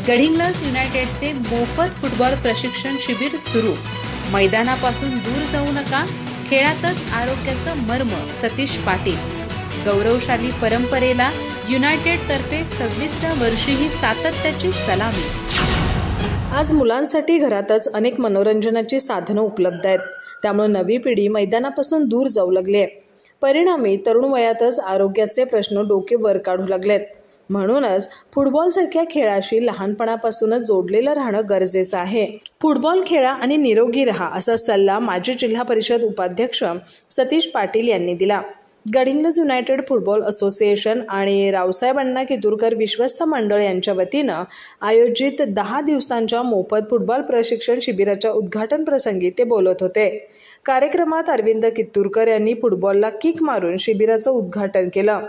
गडिंग्लज युनायटेडचे मोफत फुटबॉल प्रशिक्षण शिबिर सुरू। मैदानापासून दूर जाऊ नका, खेळातच आरोग्याचं मर्म। सतीश पाटील। गौरवशाली परंपरेला युनायटेड तर्फे 26व्या वर्षीही सातत्याची सलामी। आज मुलांसाठी घरातच अनेक मनोरंजनाची साधनं उपलब्ध आहेत, त्यामुळे नवी पिढी मैदानापासून दूर जाऊ लागली आहे। परिणामी तरुण वयातच आरोग्याचे प्रश्न डोके वर काढू लागलेत। म्हणूनच फुटबॉल सारख्या खेळाशी लहानपणापासूनच जोडलेलं राहणं गरजेचं आहे। फुटबॉल खेळा आणि निरोगी राहा असा सल्ला माजी जिल्हा परिषद उपाध्यक्ष सतीश पाटील यांनी दिला। गडिंग्लज युनायटेड फुटबॉल असोसिएशन आणि रावसाहेब अण्णा कितूरकर विश्वस्त मंडळ यांच्या वतीनं आयोजित 10 दिवसांच्या मोफत फुटबॉल प्रशिक्षण शिबिराच्या उद्घाटन प्रसंगी ते बोलत होते। कार्यक्रमात अरविंद कितूरकर यांनी फुटबॉलला किक मारून शिबिराचं उद्घाटन केलं।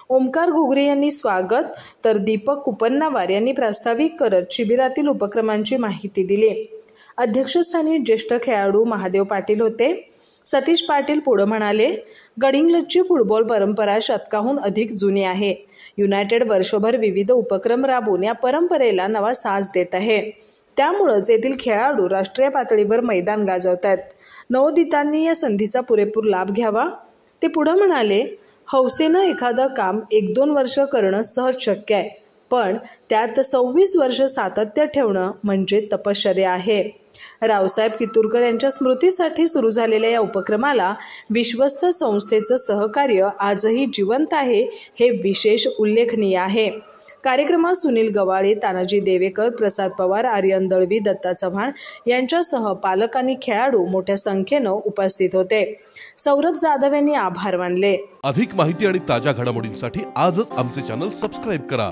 ओमकार घुगरे यांनी स्वागत, तर दीपक कुपन्नावार यांनी प्रास्ताविक करत शिबिरातील उपक्रमांची माहिती दिली। अध्यक्षस्थानी ज्येष्ठ खेळाडू महादेव पाटील होते। सतीश पाटील पुढे म्हणाले, गडिंग्लजची फुटबॉल परंपरा शतकाहून अधिक जुनी आहे। युनायटेड वर्षभर विविध उपक्रम राबवून या परंपरेला नवा साज देत आहे। त्यामुळेच येथील खेळाडू राष्ट्रीय पातळीवर मैदान गाजवतात। नवोदितांनी या संधीचा पुरेपूर लाभ घ्यावा। ते पुढे म्हणाले, हौसेनं एखादं काम 1-2 वर्ष करणं सहज शक्य आहे, पण त्यात 26 वर्ष सातत्य ठेवणं म्हणजे तपश्चर्या आहे। रावसाहेब कितूरकर यांच्या स्मृतीसाठी सुरू झालेल्या या उपक्रमाला विश्वस्त संस्थेचं सहकार्य आजही जिवंत आहे, हे विशेष उल्लेखनीय आहे। कार्यक्रमात सुनील गवाळे, तानाजी देवेकर, प्रसाद पवार, आर्यन दळवी, दत्ता चव्हाण यांच्यासह पालक आणि खेळाडू मोठ्या संख्येनं उपस्थित होते। सौरभ जाधव यांनी आभार मानले। अधिक माहिती आणि ताज्या घडामोडींसाठी आजच आमचे चॅनल सबस्क्राइब करा।